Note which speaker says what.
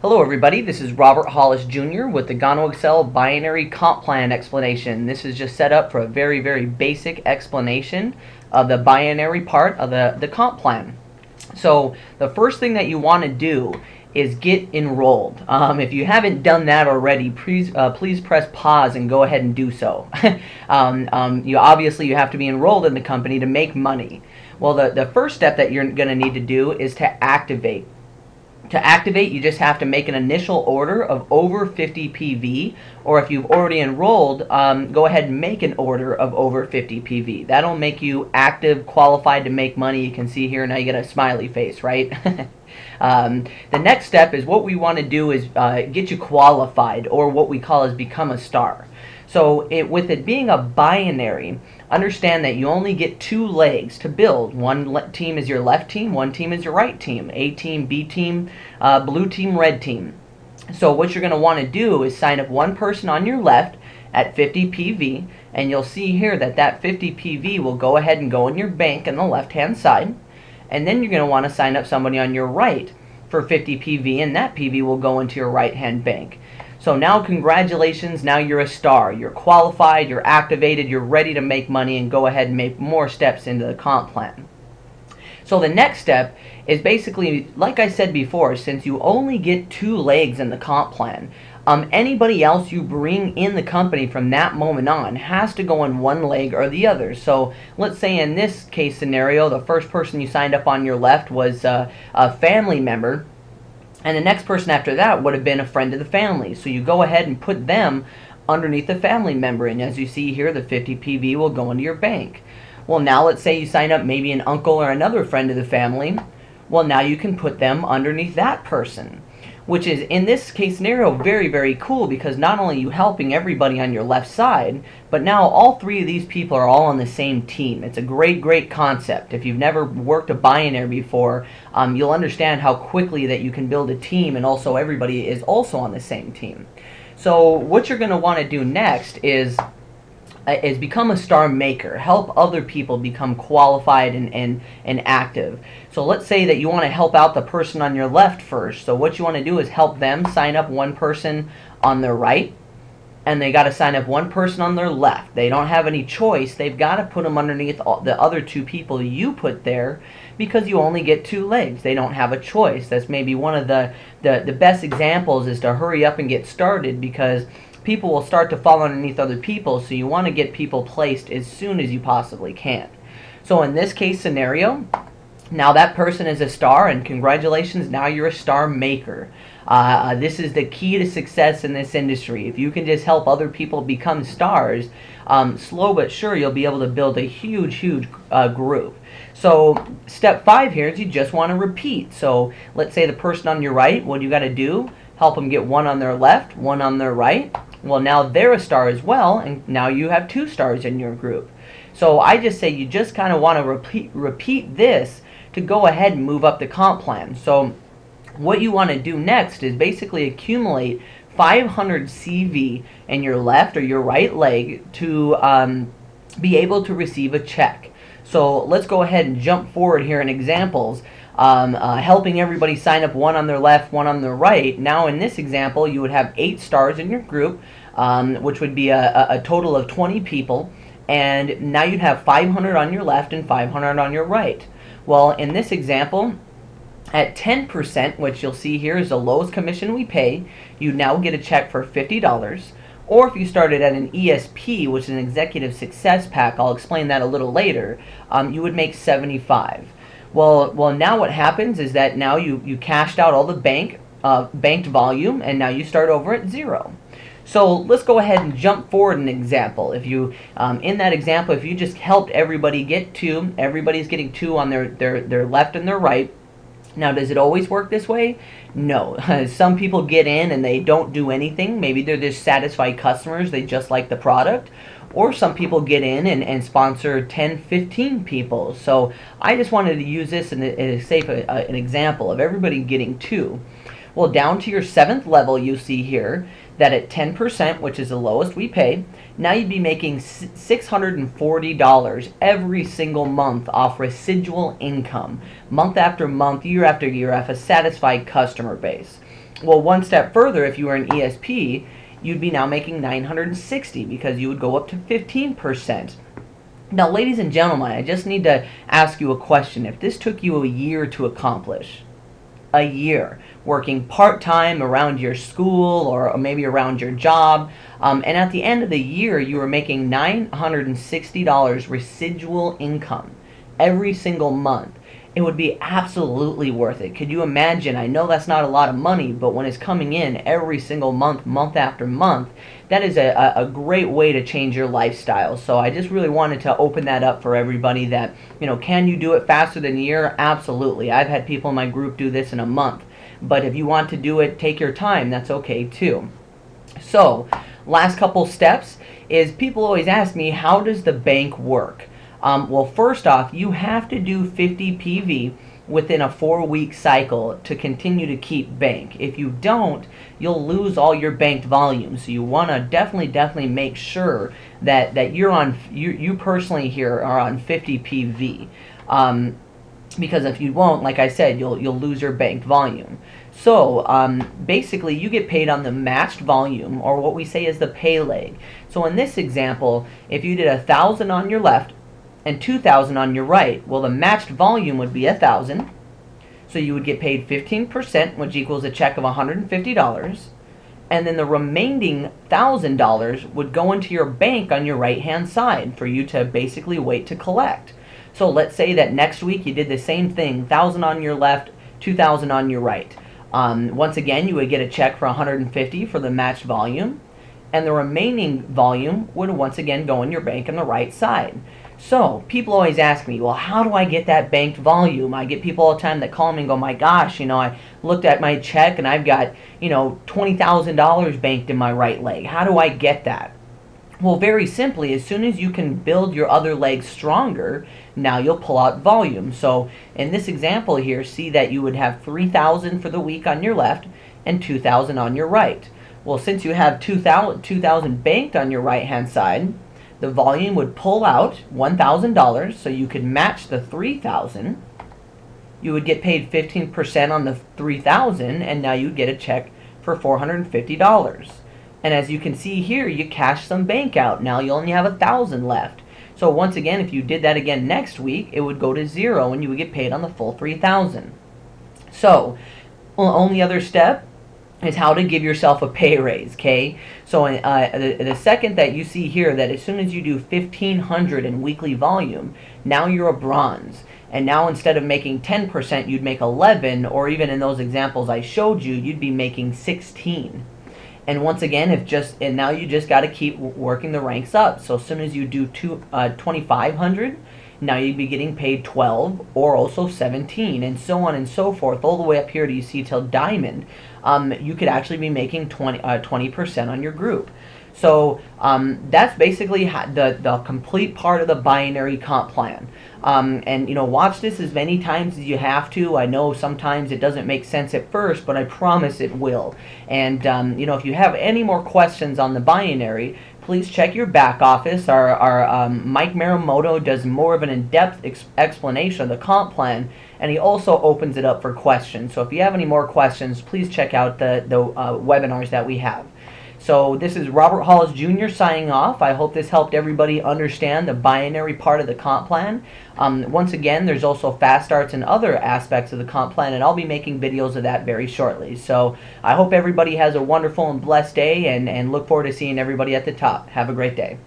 Speaker 1: Hello everybody, this is Robert Hollis Jr. with the Gano Excel binary comp plan explanation. This is just set up for a very basic explanation of the binary part of the comp plan. So the first thing that you want to do is get enrolled. If you haven't done that already, please press pause and go ahead and do so. You have to be enrolled in the company to make money. Well, the first step that you're going to need to do is to activate. To activate, you just have to make an initial order of over 50 PV, or if you've already enrolled, go ahead and make an order of over 50 PV. That'll make you active, qualified to make money. You can see here now you get a smiley face, right? The next step is what we want to do is get you qualified, or what we call is become a star. So with it being a binary, understand that you only get two legs to build. One team is your left team, one team is your right team. A team, B team, blue team, red team. So what you're going to want to do is sign up one person on your left at 50 PV, and you'll see here that 50 PV will go ahead and go in your bank on the left hand side. And then you're going to want to sign up somebody on your right for 50 PV, and that PV will go into your right hand bank. So now congratulations, now you're a star. You're qualified, you're activated, you're ready to make money and go ahead and make more steps into the comp plan. So the next step is basically, like I said before, since you only get two legs in the comp plan, anybody else you bring in the company from that moment on has to go on one leg or the other. So let's say in this case scenario, the first person you signed up on your left was a family member, and the next person after that would have been a friend of the family. So you go ahead and put them underneath the family member, and as you see here, the 50 PV will go into your bank. Well, now let's say you sign up maybe an uncle or another friend of the family. Well, now you can put them underneath that person, which is, in this case scenario, very cool, because not only are you helping everybody on your left side, but now all three of these people are all on the same team. It's a great concept. If you've never worked a binary before, you'll understand how quickly that you can build a team, and also everybody is also on the same team. So what you're going to want to do next is become a star maker. Help other people become qualified and active. So let's say that you want to help out the person on your left first. So what you want to do is help them sign up one person on their right, and they got to sign up one person on their left. They don't have any choice. They've got to put them underneath the other two people you put there, because you only get two legs. They don't have a choice. That's maybe one of the best examples, is to hurry up and get started, because people will start to fall underneath other people, so you want to get people placed as soon as you possibly can. So in this case scenario, now that person is a star, and congratulations, now you're a star maker. This is the key to success in this industry. If you can just help other people become stars, slow but sure, you'll be able to build a huge group. So step 5 here is you just want to repeat. So let's say the person on your right, what do you got to do? Help them get one on their left, one on their right. Well, now they're a star as well, and now you have 2 stars in your group. So I just say you just kind of want to repeat this to go ahead and move up the comp plan. So what you want to do next is basically accumulate 500 CV in your left or your right leg to be able to receive a check. So let's go ahead and jump forward here in examples. Helping everybody sign up one on their left, one on their right. Now in this example, you would have 8 stars in your group, which would be a total of 20 people, and now you'd have 500 on your left and 500 on your right. Well, in this example, at 10%, which you'll see here is the lowest commission we pay, you now get a check for $50. Or if you started at an ESP, which is an Executive Success Pack, I'll explain that a little later, you would make $75. Well, now what happens is that now you cashed out all the banked volume, and now you start over at 0. So let's go ahead and jump forward an example. If you, in that example, if you just helped everybody get 2, everybody's getting 2 on their left and their right. Now, does it always work this way? No. Some people get in and they don't do anything. Maybe they're just satisfied customers. They just like the product. Or some people get in and sponsor 10, 15 people. So I just wanted to use this as an example of everybody getting 2. Well, down to your 7th level, you see here that at 10%, which is the lowest we pay, now you'd be making $640 every single month off residual income, month after month, year after year, off a satisfied customer base. Well, one step further, if you were an ESP, you'd be now making $960 because you would go up to 15%. Now, ladies and gentlemen, I just need to ask you a question. If this took you a year to accomplish, a year, working part-time around your school or maybe around your job, and at the end of the year you were making $960 residual income every single month, it would be absolutely worth it. Could you imagine? I know that's not a lot of money, but when it's coming in every single month, month after month, that is a great way to change your lifestyle. So I just really wanted to open that up for everybody that, can you do it faster than a year? Absolutely. I've had people in my group do this in a month. But if you want to do it, take your time. That's okay too. So, last couple steps is people always ask me, how does the bank work? Well, first off, you have to do 50 PV within a 4-week cycle to continue to keep bank. If you don't, you'll lose all your banked volume. So you want to definitely make sure that you're on, you personally here are on 50 PV. Because if you won't, like I said, you'll lose your banked volume. So basically, you get paid on the matched volume, or what we say is the pay leg. So in this example, if you did 1,000 on your left and 2,000 on your right, well, the matched volume would be 1,000. So you would get paid 15%, which equals a check of $150. And then the remaining $1,000 would go into your bank on your right-hand side for you to basically wait to collect. So let's say that next week you did the same thing, 1,000 on your left, 2,000 on your right. Once again, you would get a check for $150 for the matched volume, and the remaining volume would once again go in your bank on the right side. So people always ask me, well, how do I get that banked volume? I get people all the time that call me and go, my gosh, I looked at my check and I've got, $20,000 banked in my right leg. How do I get that? Well, very simply, as soon as you can build your other leg stronger, now you'll pull out volume. So in this example here, see that you would have 3,000 for the week on your left and 2,000 on your right. Well, since you have 2,000 banked on your right-hand side, the volume would pull out $1,000, so you could match the 3,000. You would get paid 15% on the 3,000, and now you'd get a check for $450. And as you can see here, you cash some bank out. Now you only have 1,000 left. So once again, if you did that again next week, it would go to 0 and you would get paid on the full 3,000. So, only other step is how to give yourself a pay raise, okay? So the second that you see here, that as soon as you do 1,500 in weekly volume, now you're a bronze. And now instead of making 10%, you'd make 11, or even in those examples I showed you, you'd be making 16. And once again, and now you just got to keep working the ranks up. So as soon as you do 2,500, now you'd be getting paid 12 or also 17, and so on and so forth, all the way up here to you see till diamond. You could actually be making 20% on your group. So that's basically the complete part of the binary comp plan. And watch this as many times as you have to. I know sometimes it doesn't make sense at first, but I promise it will. And if you have any more questions on the binary, please check your back office. Our Mike Maramoto does more of an in-depth explanation of the comp plan, and he also opens it up for questions. So if you have any more questions, please check out the webinars that we have. So this is Robert Hollis Jr. signing off. I hope this helped everybody understand the binary part of the comp plan. Once again, there's also fast starts and other aspects of the comp plan, and I'll be making videos of that very shortly. So I hope everybody has a wonderful and blessed day, and look forward to seeing everybody at the top. Have a great day.